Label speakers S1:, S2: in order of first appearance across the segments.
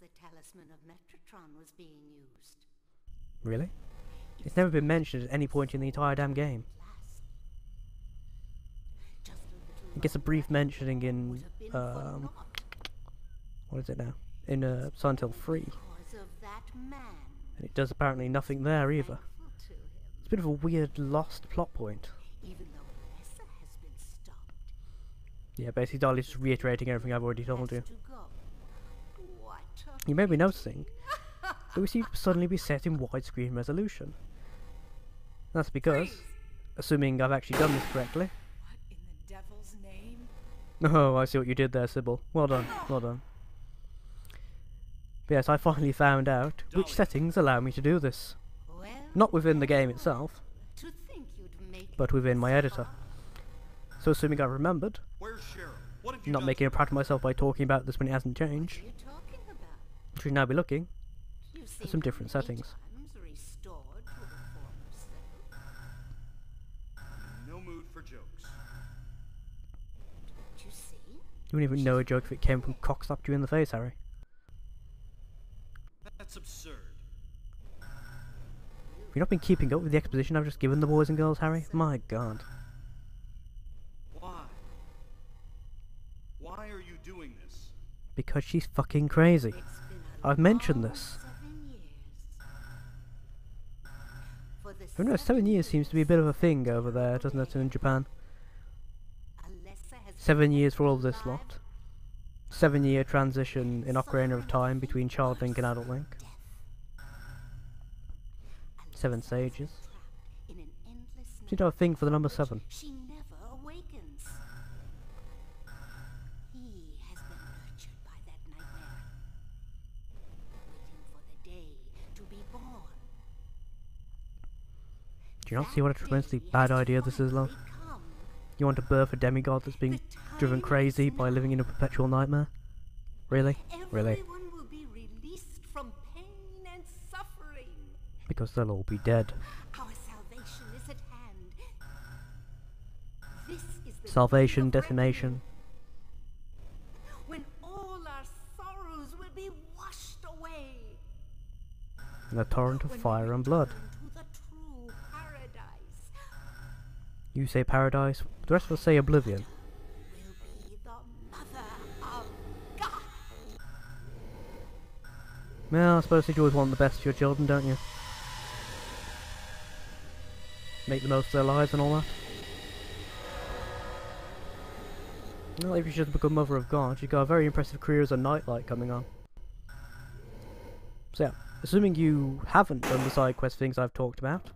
S1: the talisman of Metratron was being used.
S2: Really? It's never been mentioned at any point in the entire damn game. It gets a brief mentioning in, what is it now? In Silent Hill 3. And it does apparently nothing there either. It's a bit of a weird lost plot point. Yeah, basically Dolly's just reiterating everything I've already told you. You may be noticing that we seem to suddenly be set in widescreen resolution. That's because, assuming I've actually done this correctly.
S3: What in the devil's name?
S2: Oh, I see what you did there, Sybil. Well done, well done. But yes, I finally found out which settings allow me to do this. Not within the game itself, but within my editor. So assuming I've remembered, not making a prat of myself by talking about this when it hasn't changed, I should now be looking for some different settings.
S4: No mood for jokes.
S2: You wouldn't even know a joke if it came from cock slapped you in the face, Harry.
S4: That's absurd.
S2: Have you not been keeping up with the exposition I've just given the boys and girls, Harry? My god.
S4: Why? Why are you doing this?
S2: Because she's fucking crazy. I've mentioned this. I know 7 years seems to be a bit of a thing over there, doesn't it, in Japan? 7 years for all of this lot. 7-year transition in Ocarina of Time between Child Link and Adult Link. 7 stages. Seem to have a thing for the number 7.
S1: She never awakens. He has been nurtured by that nightmare, waiting for the day to be born.
S2: Do you not see what a tremendously bad idea this is, love? You want to birth a demigod that's being driven crazy by living in a perpetual nightmare? Really? Really?
S1: Everyone will be released from pain and suffering.
S2: Because they'll all be dead.
S1: Our salvation is at hand. This is the
S2: Salvation,
S1: day of
S2: decimation.
S1: reckoning, when all our sorrows will be washed away.
S2: And a torrent of
S1: When we
S2: fire and blood.
S1: return to the true paradise.
S2: You say paradise, the rest of us say oblivion.
S1: Will be the mother of God.
S2: Well, I suppose you always want the best for your children, don't you? Make the most of their lives and all that. Well, if you should become Mother of God, you've got a very impressive career as a nightlight coming on. So yeah, assuming you haven't done the side quest things I've talked about,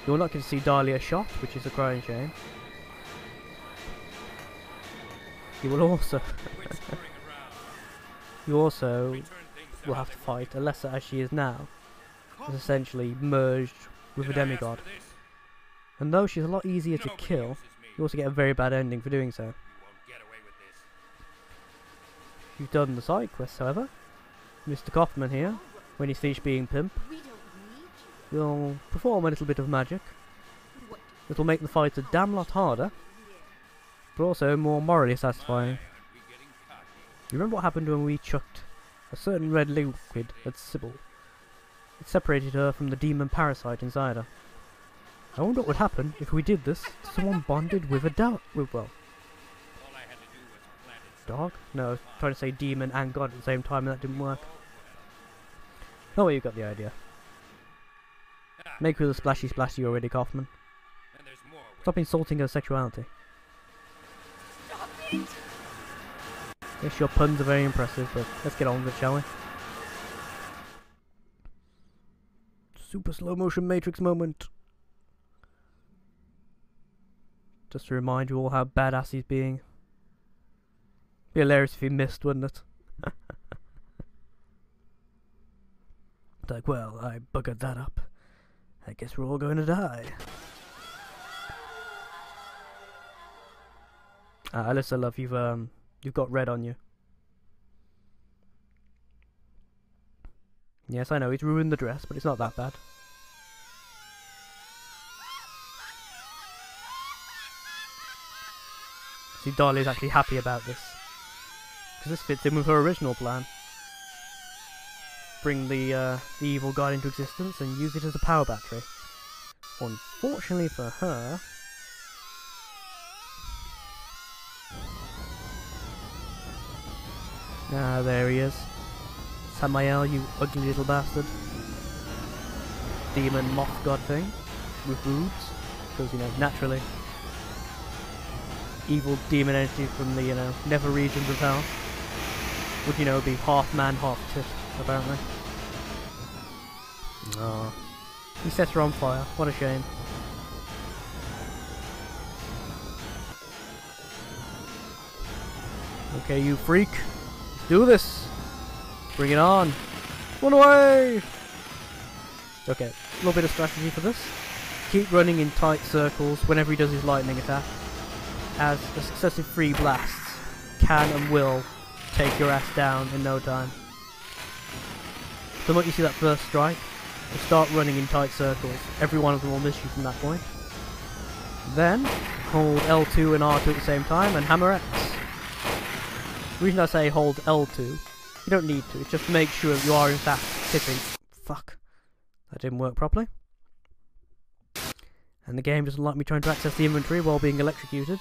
S2: you're not going to see Dahlia shot, which is a crying shame. You will also... you also will have to fight Alessa as she is now, is essentially merged with a demigod. And though she's a lot easier to kill, you also get a very bad ending for doing so. If you've done the side quests, however, Mr. Kaufman here, when he's finished being pimp,
S1: We don't need you.
S2: will perform a little bit of magic. It'll make the fights a damn lot harder, but also more morally satisfying. You remember what happened when we chucked a certain red liquid at Sybil? It separated her from the demon parasite inside her. I wonder what would happen if we did this to someone bonded with a dog. Dog? No, I was trying to say demon and god at the same time and that didn't work. Oh well, you got the idea. Make her the splashy splashy already, Kaufman. Stop insulting her sexuality.
S1: Stop it!
S2: Yes, your puns are very impressive, but let's get on with it, shall we? Super slow motion Matrix moment. Just to remind you all how badass he's being. Be hilarious if he missed, wouldn't it? It's like, well, I buggered that up. I guess we're all going to die. Alyssa, love, you've got red on you. Yes, I know, he's ruined the dress, but it's not that bad. See, Dahlia's actually happy about this. Because this fits in with her original plan. bring the evil god into existence and use it as a power battery. Unfortunately for her... Ah, there he is. Samael, you ugly little bastard. Demon moth god thing. With boobs. Because, you know, naturally. Evil demon entity from the, you know, nether regions of hell. Would, you know, be half man, half tit, apparently. Oh. He sets her on fire. What a shame. Okay, you freak. Let's do this. Bring it on. Run away! Okay, a little bit of strategy for this. Keep running in tight circles whenever he does his lightning attack, as the successive 3 blasts can and will take your ass down in no time. So once you see that first strike, you start running in tight circles. Every one of them will miss you from that point. Then, hold L2 and R2 at the same time and hammer X. The reason I say hold L2, you don't need to, it's just to make sure you are in fact hitting. Fuck. That didn't work properly. And the game doesn't like me trying to access the inventory while being electrocuted.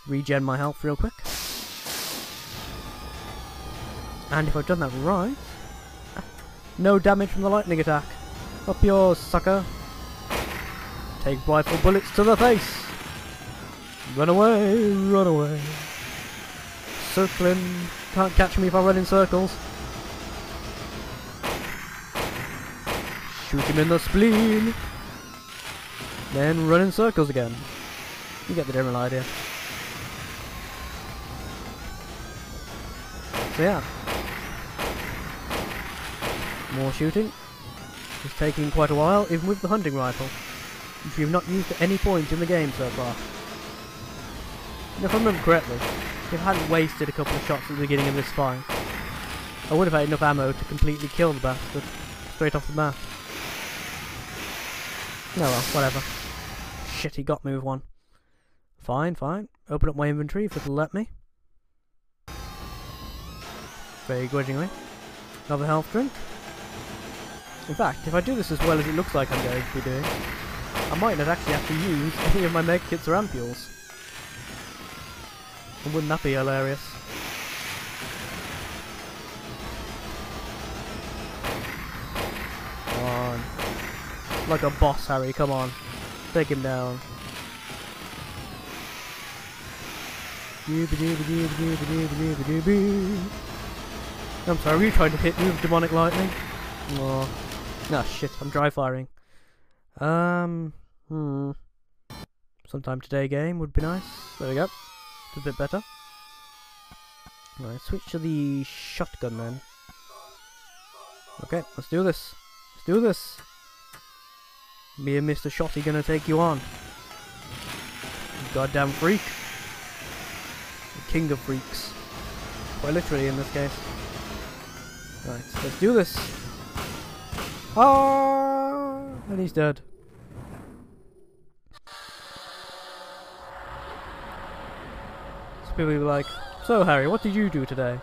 S2: Regen my health real quick. And if I've done that right... No damage from the lightning attack. Up yours, sucker. Take rifle bullets to the face. Run away, run away. Circling. Can't catch me if I run in circles. Shoot him in the spleen. Then run in circles again. You get the general idea. So yeah. More shooting. It's taking quite a while, even with the hunting rifle, which we have not used at any point in the game so far. And if I remember correctly, if I hadn't wasted a couple of shots at the beginning of this fight, I would have had enough ammo to completely kill the bastard, straight off the bat. No well, whatever. Shit, he got me with one. Fine, fine. Open up my inventory if it'll let me. Very grudgingly. Another health drink. In fact, if I do this as well as it looks like I'm going to be doing, I might not actually have to use any of my mega kits or ampules. And wouldn't that be hilarious? Come on. Like a boss, Harry, come on. Take him down. I'm sorry, were you trying to hit me with demonic lightning? Oh. Nah, shit, I'm dry firing. Sometime today game would be nice. There we go. It's a bit better. Right, switch to the shotgun then. Okay, let's do this. Let's do this. Me and Mr. Shotty gonna take you on. Goddamn freak. The king of freaks. Quite literally in this case. Right, let's do this. Ah, and he's dead. So people will be like, so Harry, what did you do today?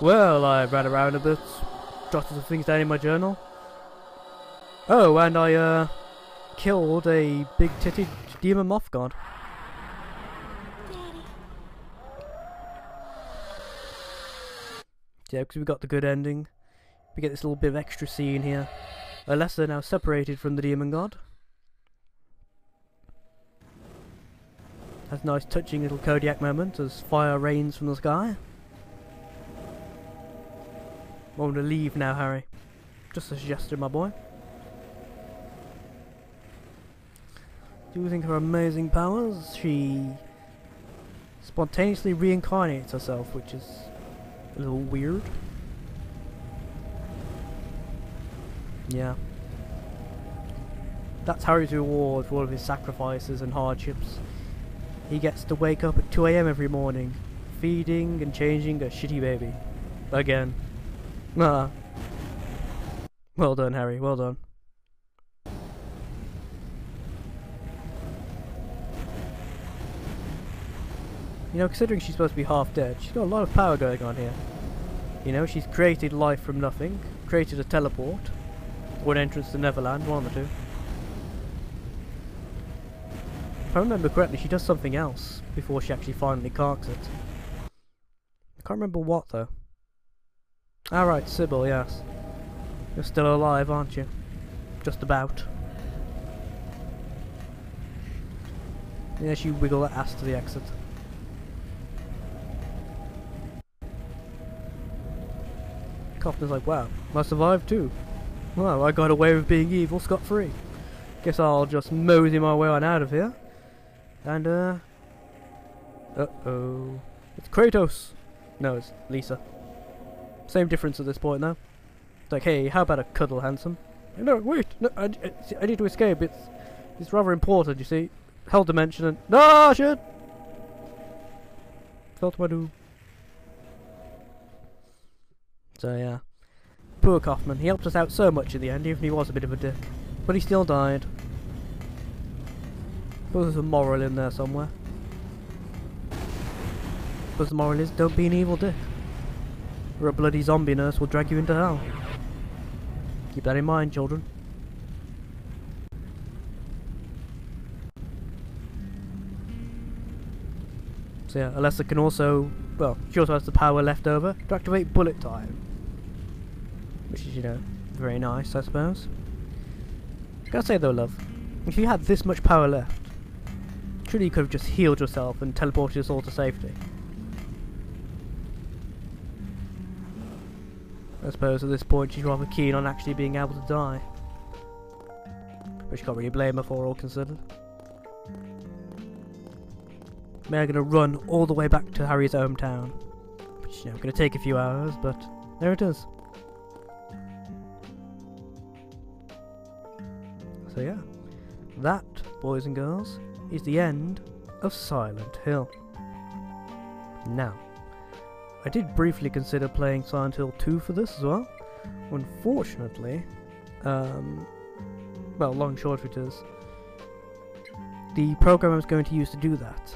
S2: Well, I ran around a bit, jotted some things down in my journal. Oh, and I killed a big-titted demon moth god.
S1: Daddy.
S2: Yeah, because we got the good ending. We get this little bit of extra scene here. Alessa now separated from the demon god. Has a nice touching little Kodiak moment as fire rains from the sky. Want to leave now, Harry. Just a suggestion, my boy. Do you think her amazing powers? She spontaneously reincarnates herself, which is a little weird. Yeah. That's Harry's reward for all of his sacrifices and hardships. He gets to wake up at 2 AM every morning, feeding and changing a shitty baby. Again. Ah. Well done, Harry, well done. You know, considering she's supposed to be half dead, she's got a lot of power going on here. You know, she's created life from nothing, created a teleport, or an entrance to Neverland, one of the two. If I remember correctly, she does something else before she actually finally carks it. I can't remember what though. Alright, Sybil, yes. You're still alive, aren't you? Just about. Yes, you wiggle that ass to the exit. Kaufman's like, wow, I survived too. Well, I got away with being evil scot-free. Guess I'll just mosey my way on out of here. And, uh-oh. It's Kratos! No, it's Lisa. Same difference at this point, though. It's like, hey, how about a cuddle, handsome? No, wait! No, I need to escape. It's rather important, you see. Hell dimension and... Ah, shit! Fell to my doom. So, yeah. Poor Kaufman. He helped us out so much in the end, even if he was a bit of a dick. But he still died. But there's a moral in there somewhere. But the moral is, don't be an evil dick. Or a bloody zombie nurse will drag you into hell. Keep that in mind, children. So yeah, Alessa can also, well, she also has the power left over to activate bullet time. Which is, you know, very nice, I suppose. Gotta say though, love, if you had this much power left, surely you could have just healed yourself and teleported us all to safety. I suppose at this point she's rather keen on actually being able to die. Which you can't really blame her for, all considered. We're gonna run all the way back to Harry's hometown. Which, you know, gonna take a few hours, but there it is. So yeah, that, boys and girls, is the end of Silent Hill. Now, I did briefly consider playing Silent Hill 2 for this as well. Unfortunately, well, long short of it is, the program I was going to use to do that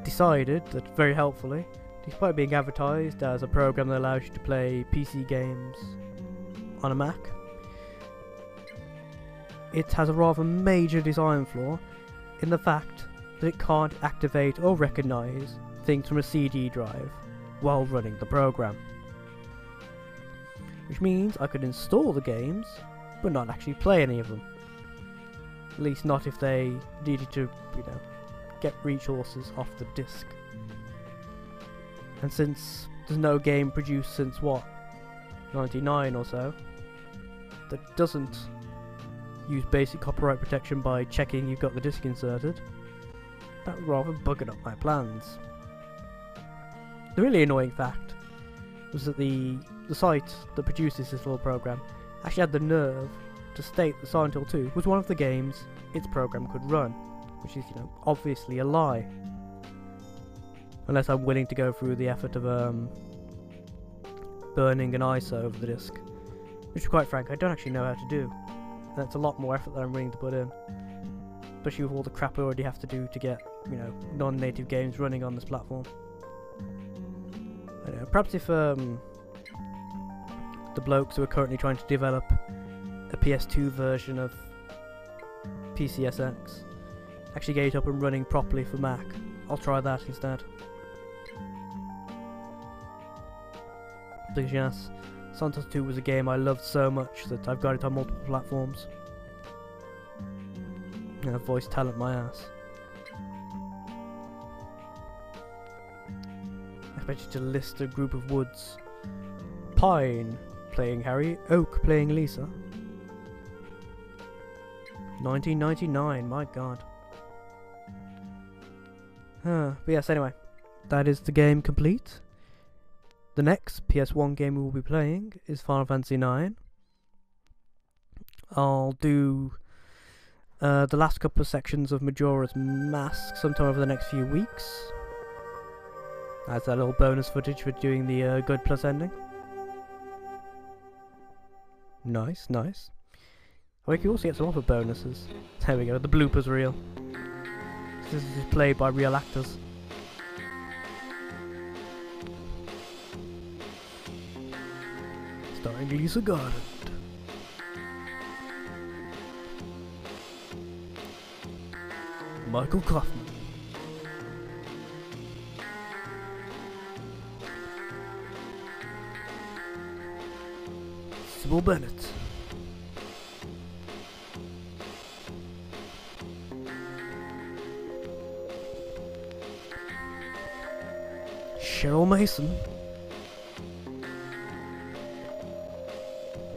S2: decided that, very helpfully, despite being advertised as a program that allows you to play PC games on a Mac, it has a rather major design flaw in the fact that it can't activate or recognise things from a CD drive while running the program. Which means I could install the games, but not actually play any of them. At least not if they needed to, you know, get resources off the disc. And since there's no game produced since, what, 99 or so, that doesn't use basic copyright protection by checking you've got the disc inserted, that rather buggered up my plans. The really annoying fact was that the site that produces this little program actually had the nerve to state that Silent Hill 2 was one of the games its program could run, which is, you know, obviously a lie. Unless I'm willing to go through the effort of burning an ISO over the disc, which, quite frank, I don't actually know how to do. That's a lot more effort than I'm willing to put in, especially with all the crap I already have to do to get, you know, non-native games running on this platform. I don't know, perhaps if the blokes who are currently trying to develop a PS2 version of PCSX actually get it up and running properly for Mac, I'll try that instead. Because yes, Silent Hill 2 was a game I loved so much that I've got it on multiple platforms. You know, voice talent my ass. I expect you to list a group of woods. Pine playing Harry, Oak playing Lisa. 1999, my god. But yes, anyway, that is the game complete. The next PS1 game we will be playing is Final Fantasy IX. I'll do the last couple of sections of Majora's Mask sometime over the next few weeks. That's that little bonus footage for doing the Good Plus ending. Nice, nice. We can also get some other bonuses. There we go, the bloopers reel. This is played by real actors. Starring Lisa Garland. Michael Kaufman. Sybil Bennett. Cheryl Mason.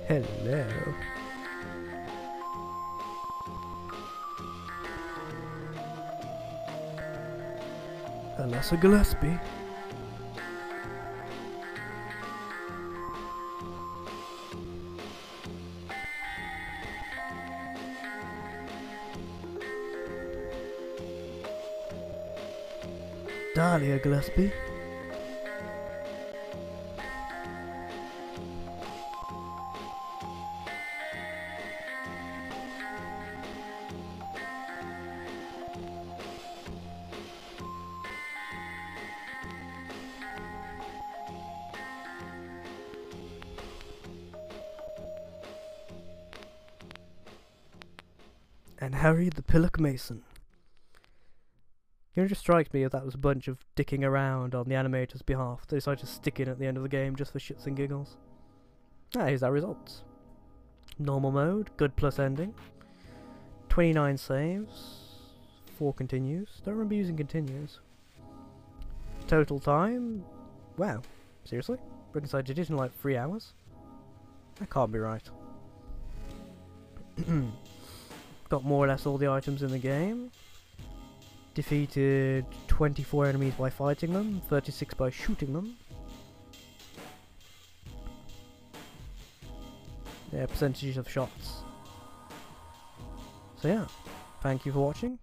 S2: Hello. Alessa Gillespie. Dahlia Gillespie. And Harry the Pillock Mason. It just strikes me if that was a bunch of dicking around on the animator's behalf. They decided to stick in at the end of the game just for shits and giggles. Ah, here's our results. Normal mode, good plus ending. 29 saves. 4 continues. Don't remember using continues. Total time. Wow. Seriously? Reconciled did it in like 3 hours? That can't be right. Got more or less all the items in the game. Defeated 24 enemies by fighting them, 36 by shooting them. Yeah, percentages of shots. So yeah, thank you for watching.